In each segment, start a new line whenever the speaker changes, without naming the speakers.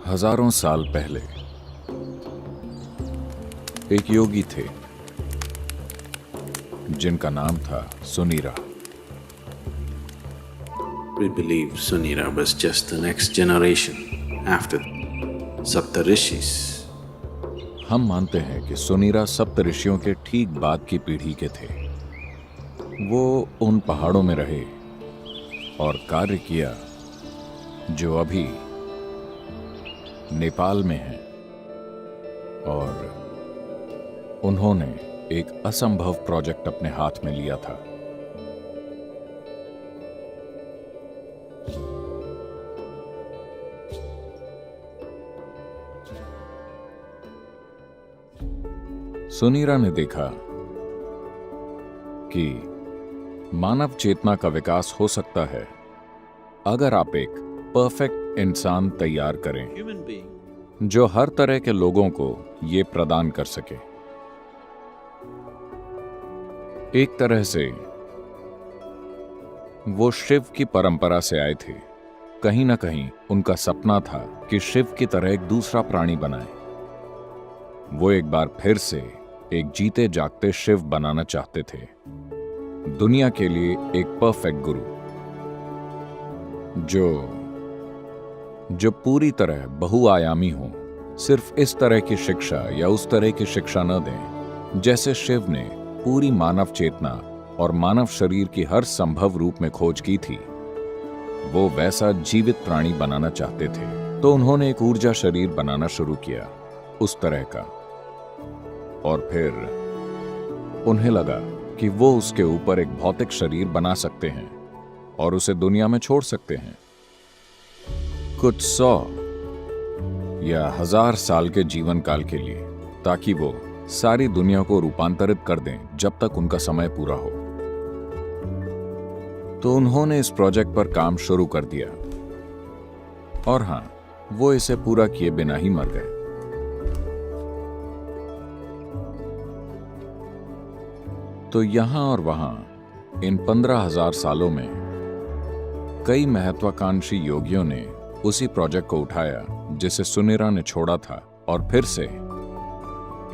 हजारों साल पहले एक योगी थे जिनका नाम था Sunira.
We believe Sunira was just the next generation after Saptarishis.
हम मानते हैं कि सुनीरा सप्तऋषियों के ठीक बाद की पीढ़ी के थे। वो उन पहाड़ों में रहे और कार्य किया जो अभी नेपाल में है, और उन्होंने एक असंभव प्रोजेक्ट अपने हाथ में लिया था। सुनीरा ने देखा कि मानव चेतना का विकास हो सकता है अगर आप एक परफेक्ट इंसान तैयार करें जो हर तरह के लोगों को ये प्रदान कर सके। एक तरह से वो शिव की परंपरा से आए थे। कहीं ना कहीं उनका सपना था कि शिव की तरह एक दूसरा प्राणी बनाए। वो एक बार फिर से एक जीते जागते शिव बनाना चाहते थे, दुनिया के लिए एक परफेक्ट गुरु जो पूरी तरह बहुआयामी हो। सिर्फ इस तरह की शिक्षा या उस तरह की शिक्षा न दें जैसे शिव ने पूरी मानव चेतना और मानव शरीर की हर संभव रूप में खोज की थी। वो वैसा जीवित प्राणी बनाना चाहते थे, तो उन्होंने एक ऊर्जा शरीर बनाना शुरू किया उस तरह का। और फिर उन्हें लगा कि वो उसके ऊपर एक भौतिक शरीर बना सकते हैं और उसे दुनिया में छोड़ सकते हैं कुछ 100 या 1000 साल के जीवन काल के लिए, ताकि वो सारी दुनिया को रूपांतरित कर दें जब तक उनका समय पूरा हो। तो उन्होंने इस प्रोजेक्ट पर काम शुरू कर दिया, और हां, वो इसे पूरा किए बिना ही मर गए। तो यहां और वहां इन 15,000 सालों में कई महत्वाकांक्षी योगियों ने उसी प्रोजेक्ट को उठाया जिसे सुनीरा ने छोड़ा था, और फिर से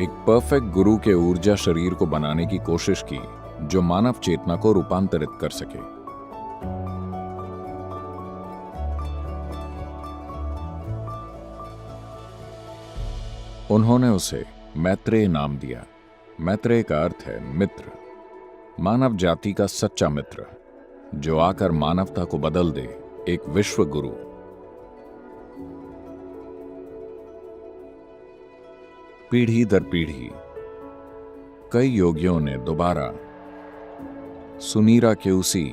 एक परफेक्ट गुरु के ऊर्जा शरीर को बनाने की कोशिश की जो मानव चेतना को रूपांतरित कर सके। उन्होंने उसे मैत्रेय नाम दिया। मैत्रेय का अर्थ है मित्र, मानव जाति का सच्चा मित्र जो आकर मानवता को बदल दे, एक विश्व गुरु। पीढ़ी दर पीढ़ी कई योगियों ने दोबारा सुनीरा के उसी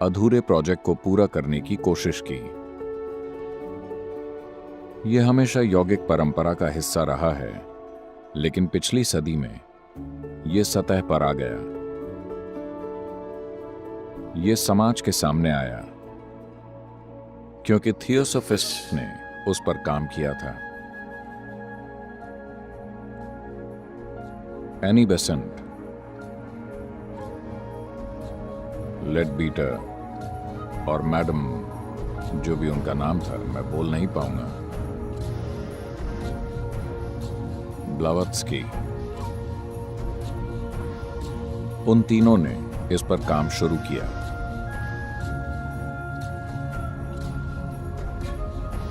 अधूरे प्रोजेक्ट को पूरा करने की कोशिश की। यह हमेशा यौगिक परंपरा का हिस्सा रहा है, लेकिन पिछली सदी में यह सतह पर आ गया। यह समाज के सामने आया क्योंकि थियोसोफिस्ट ने उस पर काम किया था। एनी बेसेंट, लेडबीटर और मैडम जो भी उनका नाम था, मैं बोल नहीं पाऊंगा, ब्लावत्स्की, उन तीनों ने इस पर काम शुरू किया।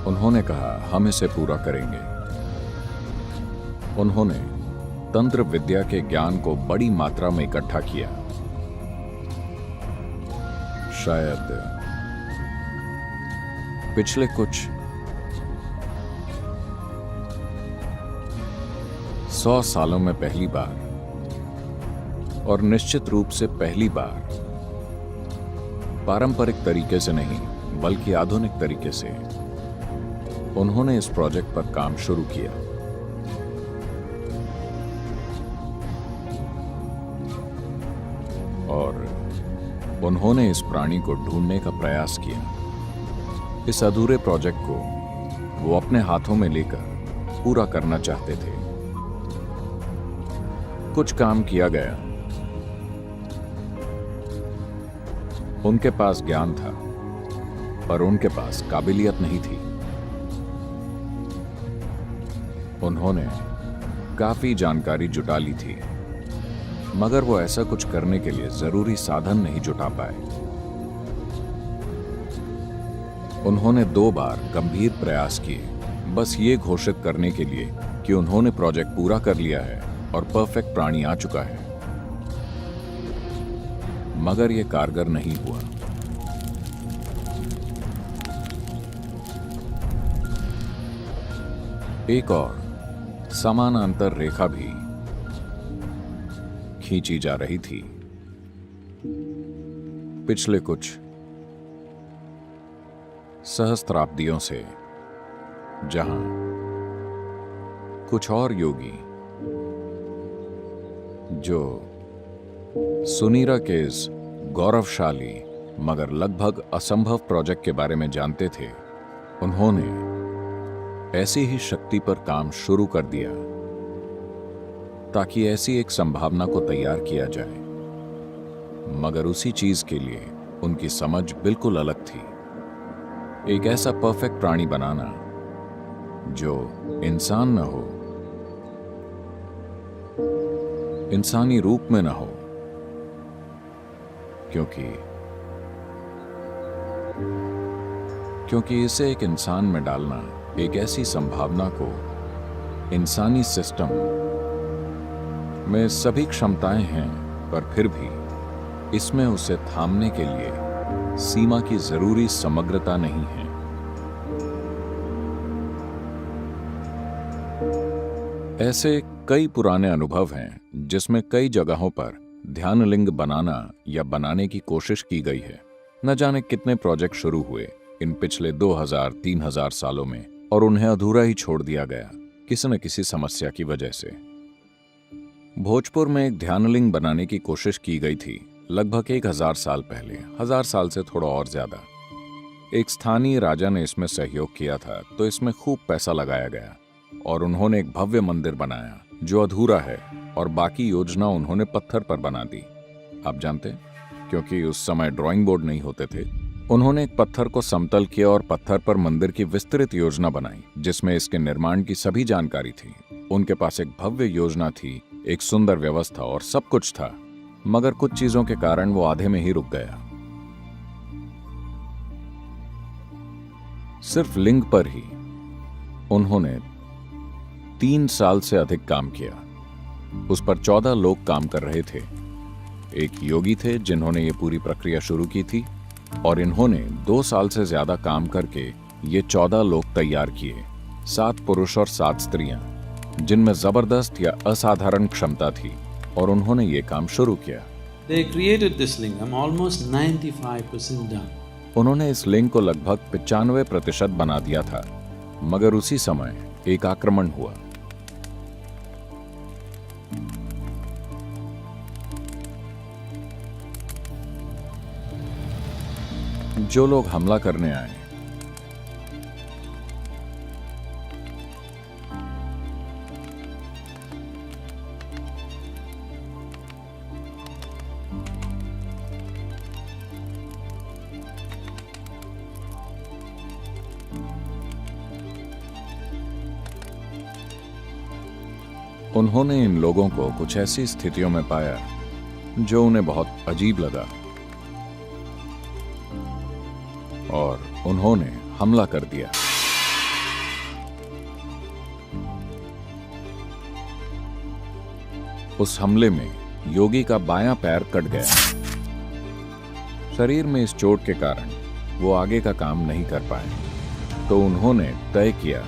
उन्होंने कहा हम इसे पूरा करेंगे। उन्होंने तंत्र विद्या के ज्ञान को बड़ी मात्रा में इकट्ठा किया। शायद पिछले कुछ 100 सालों में पहली बार, और निश्चित रूप से पहली बार, पारंपरिक तरीके से नहीं बल्कि आधुनिक तरीके से उन्होंने इस प्रोजेक्ट पर काम शुरू किया। और उन्होंने इस प्राणी को ढूंढने का प्रयास किया। इस अधूरे प्रोजेक्ट को वो अपने हाथों में लेकर पूरा करना चाहते थे। कुछ काम किया गया। उनके पास ज्ञान था, पर उनके पास काबिलियत नहीं थी। उन्होंने काफी जानकारी जुटा ली थी, मगर वो ऐसा कुछ करने के लिए जरूरी साधन नहीं जुटा पाए। उन्होंने 2 बार गंभीर प्रयास किए, बस ये घोषित करने के लिए कि उन्होंने प्रोजेक्ट पूरा कर लिया है और परफेक्ट प्राणी आ चुका है, मगर यह कारगर नहीं हुआ। एक और समानांतर रेखा भी खींची जा रही थी। पिछले कुछ सहस्त्राब्दियों से, जहां कुछ और योगी जो सुनीरा के इस गौरवशाली मगर लगभग असंभव प्रोजेक्ट के बारे में जानते थे, उन्होंने ऐसी ही शक्ति पर काम शुरू कर दिया ताकि ऐसी एक संभावना को तैयार किया जाए, मगर उसी चीज के लिए उनकी समझ बिल्कुल अलग थी। एक ऐसा परफेक्ट प्राणी बनाना जो इंसान न हो, इंसानी रूप में न हो, क्योंकि इसे एक इंसान में डालना एक ऐसी संभावना को इंसानी सिस्टम में सभी क्षमताएं हैं, पर फिर भी इसमें उसे थामने के लिए सीमा की जरूरी समग्रता नहीं है। ऐसे कई पुराने अनुभव हैं जिसमें कई जगहों पर ध्यान लिंग बनाना या बनाने की कोशिश की गई है। न जाने कितने प्रोजेक्ट शुरू हुए इन पिछले 2000-3000 सालों में, और उन्हें अधूरा ही छोड़ दिया गया किसी न किसी समस्या की वजह से। भोजपुर में एक ध्यानलिंग बनाने की कोशिश की गई थी लगभग 1000 साल पहले, 1000 साल से थोड़ा और ज्यादा। एक स्थानीय राजा ने इसमें सहयोग किया था, तो इसमें खूब पैसा लगाया गया और उन्होंने एक भव्य मंदिर बनाया जो अधूरा है, और बाकी योजना उन्होंने पत्थर पर बना दी। आप जानते, क्योंकि उस समय ड्राइंग बोर्ड नहीं होते थे, उन्होंने एक पत्थर को समतल किया और पत्थर पर मंदिर की विस्तृत योजना बनाई जिसमें इसके निर्माण की सभी जानकारी थी। उनके पास एक भव्य योजना थी, एक सुंदर व्यवस्था और सब कुछ था, मगर कुछ चीजों के कारण वो आधे में ही रुक गया। सिर्फ लिंग पर ही उन्होंने 3 साल से अधिक काम किया। उस पर 14 लोग काम कर रहे थे। एक योगी थे जिन्होंने ये पूरी प्रक्रिया शुरू की थी, और इन्होंने 2 साल से ज्यादा काम करके ये 14 लोग तैयार किए, 7 पुरुष और 7 स्त्रियां, जिनमें जबरदस्त या असाधारण क्षमता थी, और उन्होंने ये काम शुरू किया।
They created this lingam almost 95% done.
उन्होंने इस लिंग को लगभग 95% बना दिया था, मगर उसी समय एक आक्रमण हुआ। जो लोग हमला करने आए उन्होंने इन लोगों को कुछ ऐसी स्थितियों में पाया जो उन्हें बहुत अजीब लगा, और उन्होंने हमला कर दिया। उस हमले में योगी का बायां पैर कट गया। शरीर में इस चोट के कारण वो आगे का काम नहीं कर पाए, तो उन्होंने तय किया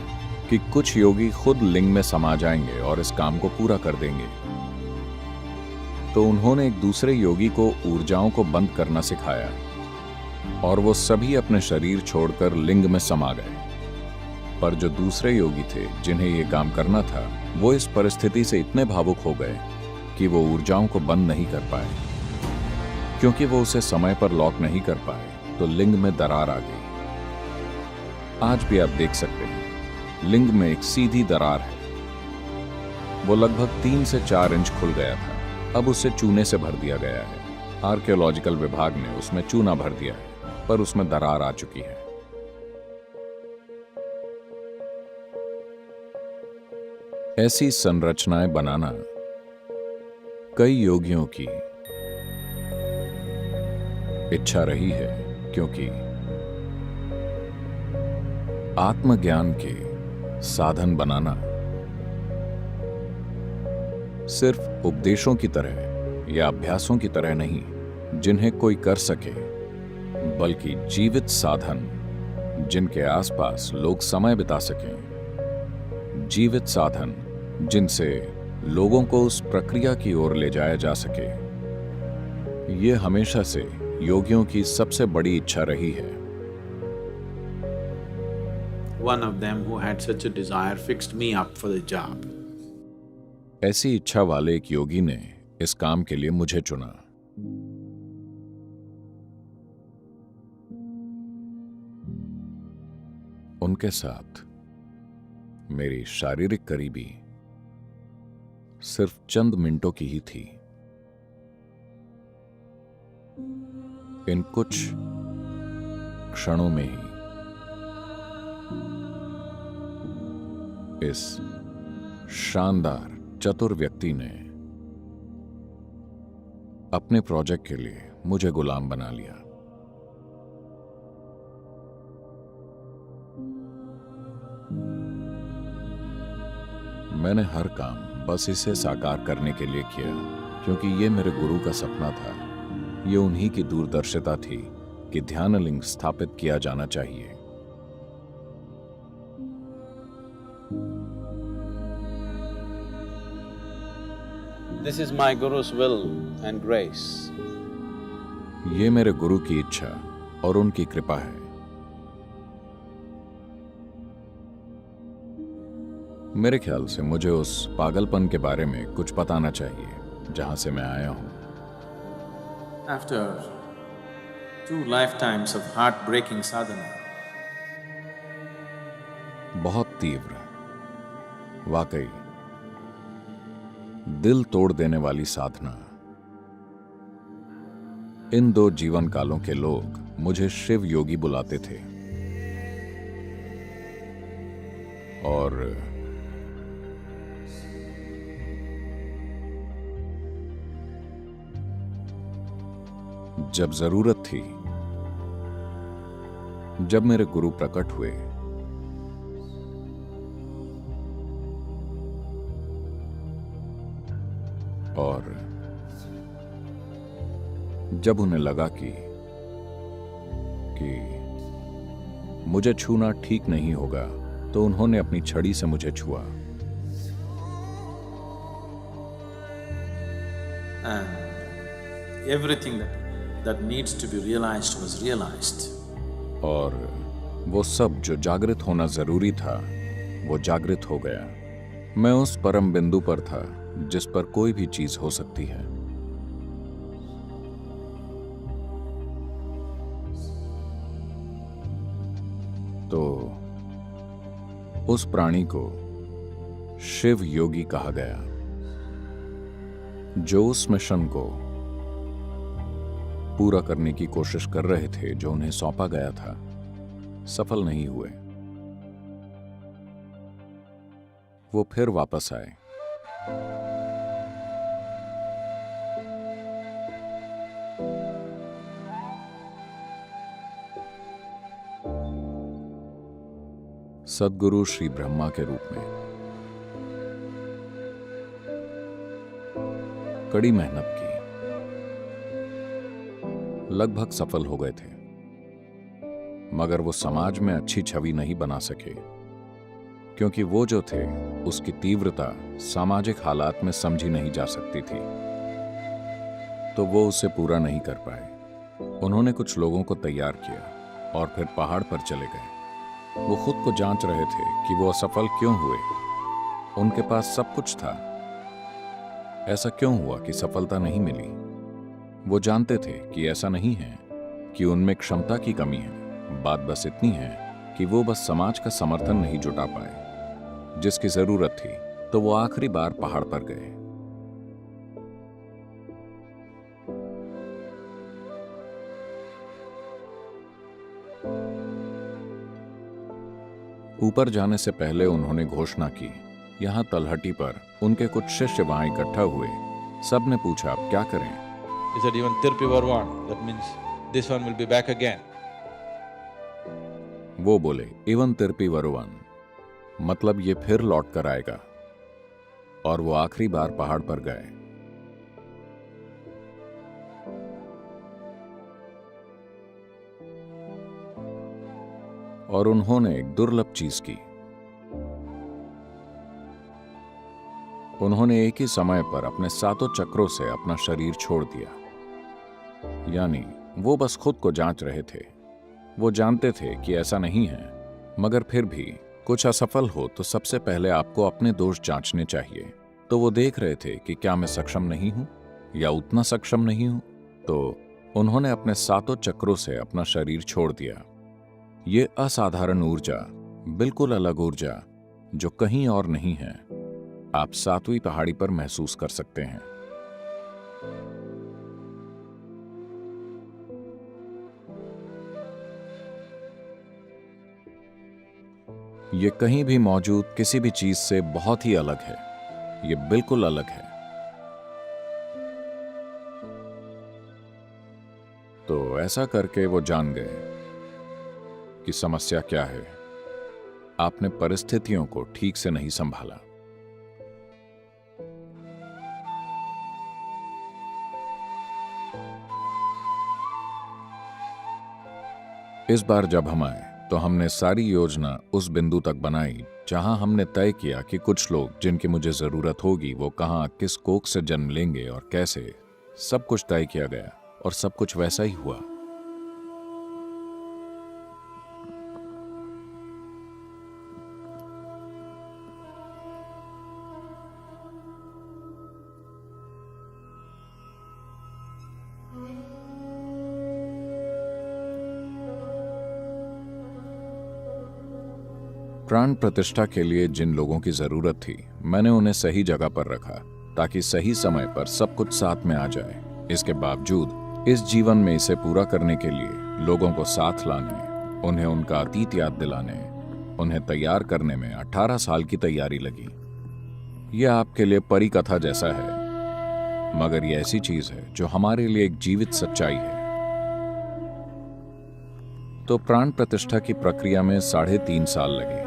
कि कुछ योगी खुद लिंग में समा जाएंगे और इस काम को पूरा कर देंगे। तो उन्होंने एक दूसरे योगी को ऊर्जाओं को बंद करना सिखाया, और वो सभी अपने शरीर छोड़कर लिंग में समा गए। पर जो दूसरे योगी थे जिन्हें ये काम करना था, वो इस परिस्थिति से इतने भावुक हो गए कि वो ऊर्जाओं को बंद नहीं कर पाए। क्योंकि वो उसे समय पर लॉक नहीं कर पाए, तो लिंग में दरार आ गई। आज भी आप देख सकते हैं, लिंग में एक सीधी दरार है। वो लगभग 3 से 4 इंच खुल गया था। अब उसे चूने से भर दिया गया है। आर्कियोलॉजिकल विभाग ने उसमें चूना भर दिया है, पर उसमें दरार आ चुकी है। ऐसी संरचनाएं बनाना कई योगियों की इच्छा रही है, क्योंकि आत्मज्ञान के साधन बनाना सिर्फ उपदेशों की तरह या अभ्यासों की तरह नहीं जिन्हें कोई कर सके, बल्कि जीवित साधन जिनके आसपास लोग समय बिता सकें, जीवित साधन जिनसे लोगों को उस प्रक्रिया की ओर ले जाया जा सके। ये हमेशा से योगियों की सबसे बड़ी इच्छा रही है।
One of them who had such a desire fixed me up for the job.
ऐसी इच्छा वाले एक योगी ने इस काम के लिए मुझे चुना। उनके साथ मेरी शारीरिक करीबी सिर्फ चंद मिनटों की ही थी। इन कुछ क्षणों में ही इस शानदार चतुर व्यक्ति ने अपने प्रोजेक्ट के लिए मुझे गुलाम बना लिया। मैंने हर काम बस इसे साकार करने के लिए किया, क्योंकि ये मेरे गुरु का सपना था। ये उन्हीं की दूरदर्शिता थी कि ध्यानलिंग स्थापित किया जाना चाहिए।
This is my Guru's will and grace.
ये मेरे गुरु की इच्छा और उनकी कृपा है। मेरे ख्याल से मुझे उस पागलपन के बारे में कुछ बताना चाहिए जहां से मैं आया हूं।
After 2 lifetimes of heart-breaking sadhana,
बहुत तीव्र, वाकई दिल तोड़ देने वाली साधना, इन 2 जीवन कालों के लोग मुझे शिव योगी बुलाते थे। और जब जरूरत थी, जब मेरे गुरु प्रकट हुए, और जब उन्हें लगा कि मुझे छूना ठीक नहीं होगा, तो उन्होंने अपनी छड़ी से मुझे छुआ।
and everything that needs to be realized was realized.
और वो सब जो जागृत होना जरूरी था, वो जागृत हो गया। मैं उस परम बिंदु पर था जिस पर कोई भी चीज हो सकती है। तो उस प्राणी को शिव योगी कहा गया, जो उस मिशन को पूरा करने की कोशिश कर रहे थे जो उन्हें सौंपा गया था, सफल नहीं हुए। वो फिर वापस आए। सद्गुरु श्री ब्रह्मा के रूप में। कड़ी मेहनत की, लगभग सफल हो गए थे, मगर वो समाज में अच्छी छवि नहीं बना सके, क्योंकि वो जो थे उसकी तीव्रता सामाजिक हालात में समझी नहीं जा सकती थी, तो वो उसे पूरा नहीं कर पाए। उन्होंने कुछ लोगों को तैयार किया और फिर पहाड़ पर चले गए। वो खुद को जांच रहे थे कि वो असफल क्यों हुए। उनके पास सब कुछ था, ऐसा क्यों हुआ कि सफलता नहीं मिली? वो जानते थे कि ऐसा नहीं है कि उनमें क्षमता की कमी है, बात बस इतनी है कि वो बस समाज का समर्थन नहीं जुटा पाए जिसकी जरूरत थी। तो वो आखिरी बार पहाड़ पर गए। ऊपर जाने से पहले उन्होंने घोषणा की, यहाँ तलहटी पर उनके कुछ शिष्य वहां इकट्ठा हुए। सब ने पूछा, अब क्या करें?
He said, even Tirupati Varuvan, that means this one will be back again.
वो बोले, इवन तिरपी वरुवन, मतलब ये फिर लौट कर आएगा। और वो आखिरी बार पहाड़ पर गए। और उन्होंने एक दुर्लभ चीज की। उन्होंने एक ही समय पर अपने 7 चक्रों से अपना शरीर छोड़ दिया। यानी वो बस खुद को जांच रहे थे। वो जानते थे कि ऐसा नहीं है, मगर फिर भी कुछ असफल हो तो सबसे पहले आपको अपने दोष जांचने चाहिए। तो वो देख रहे थे कि क्या मैं सक्षम नहीं हूं या उतना सक्षम नहीं हूं। तो उन्होंने अपने 7 चक्रों से अपना शरीर छोड़ दिया। ये असाधारण ऊर्जा, बिल्कुल अलग ऊर्जा जो कहीं और नहीं है, आप 7वीं पहाड़ी पर महसूस कर सकते हैं। ये कहीं भी मौजूद किसी भी चीज से बहुत ही अलग है। ये बिल्कुल अलग है। तो ऐसा करके वो जान गए कि समस्या क्या है। आपने परिस्थितियों को ठीक से नहीं संभाला। इस बार जब हम आए तो हमने सारी योजना उस बिंदु तक बनाई जहां हमने तय किया कि कुछ लोग जिनकी मुझे जरूरत होगी वो कहां, किस कोख से जन्म लेंगे और कैसे। सब कुछ तय किया गया और सब कुछ वैसा ही हुआ। प्राण प्रतिष्ठा के लिए जिन लोगों की जरूरत थी, मैंने उन्हें सही जगह पर रखा ताकि सही समय पर सब कुछ साथ में आ जाए। इसके बावजूद इस जीवन में इसे पूरा करने के लिए लोगों को साथ लाने, उन्हें उनका अतीत याद दिलाने, उन्हें तैयार करने में 18 साल की तैयारी लगी। यह आपके लिए परी कथा जैसा है, मगर यह ऐसी चीज है जो हमारे लिए एक जीवित सच्चाई है। तो प्राण प्रतिष्ठा की प्रक्रिया में 3.5 साल लगे,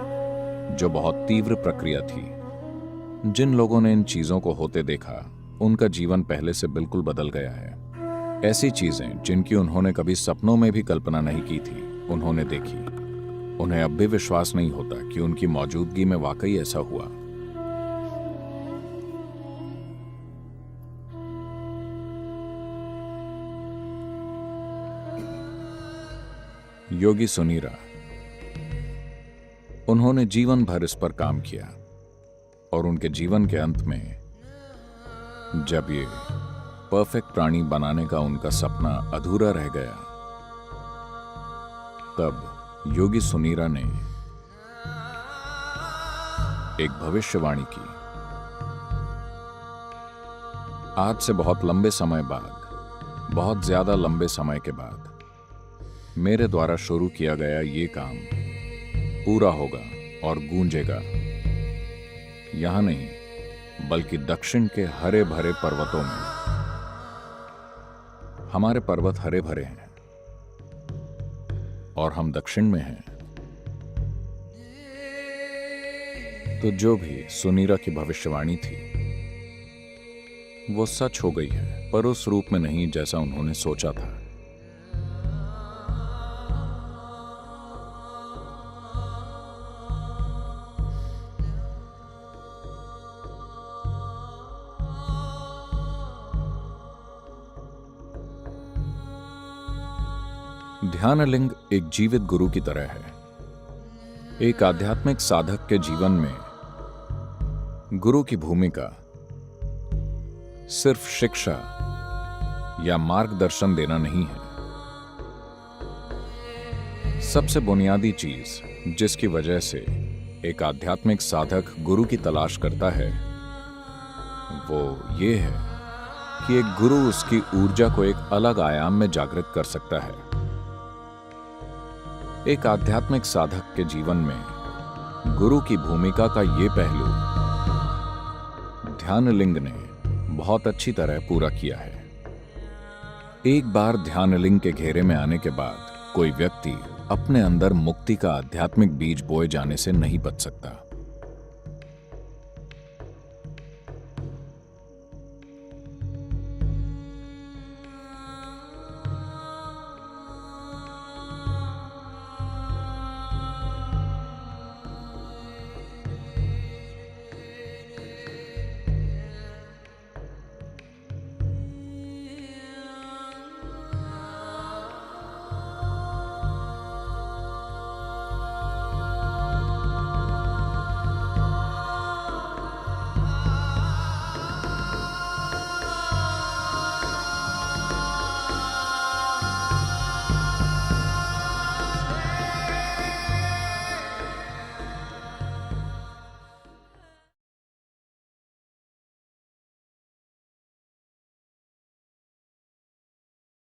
जो बहुत तीव्र प्रक्रिया थी। जिन लोगों ने इन चीजों को होते देखा, उनका जीवन पहले से बिल्कुल बदल गया है। ऐसी चीजें जिनकी उन्होंने कभी सपनों में भी कल्पना नहीं की थी, उन्होंने देखी। उन्हें अब भी विश्वास नहीं होता कि उनकी मौजूदगी में वाकई ऐसा हुआ। योगी सुनीरा, उन्होंने जीवन भर इस पर काम किया और उनके जीवन के अंत में जब ये परफेक्ट प्राणी बनाने का उनका सपना अधूरा रह गया, तब योगी सुनीरा ने एक भविष्यवाणी की। आज से बहुत लंबे समय बाद, बहुत ज्यादा लंबे समय के बाद, मेरे द्वारा शुरू किया गया ये काम पूरा होगा और गूंजेगा। यहां नहीं बल्कि दक्षिण के हरे भरे पर्वतों में। हमारे पर्वत हरे भरे हैं और हम दक्षिण में हैं। तो जो भी सुनीरा की भविष्यवाणी थी वो सच हो गई है, पर उस रूप में नहीं जैसा उन्होंने सोचा था। ध्यानलिंग एक जीवित गुरु की तरह है। एक आध्यात्मिक साधक के जीवन में गुरु की भूमिका सिर्फ शिक्षा या मार्गदर्शन देना नहीं है। सबसे बुनियादी चीज जिसकी वजह से एक आध्यात्मिक साधक गुरु की तलाश करता है, वो ये है कि एक गुरु उसकी ऊर्जा को एक अलग आयाम में जागृत कर सकता है। एक आध्यात्मिक साधक के जीवन में गुरु की भूमिका का ये पहलू ध्यानलिंग ने बहुत अच्छी तरह पूरा किया है। एक बार ध्यानलिंग के घेरे में आने के बाद कोई व्यक्ति अपने अंदर मुक्ति का आध्यात्मिक बीज बोए जाने से नहीं बच सकता।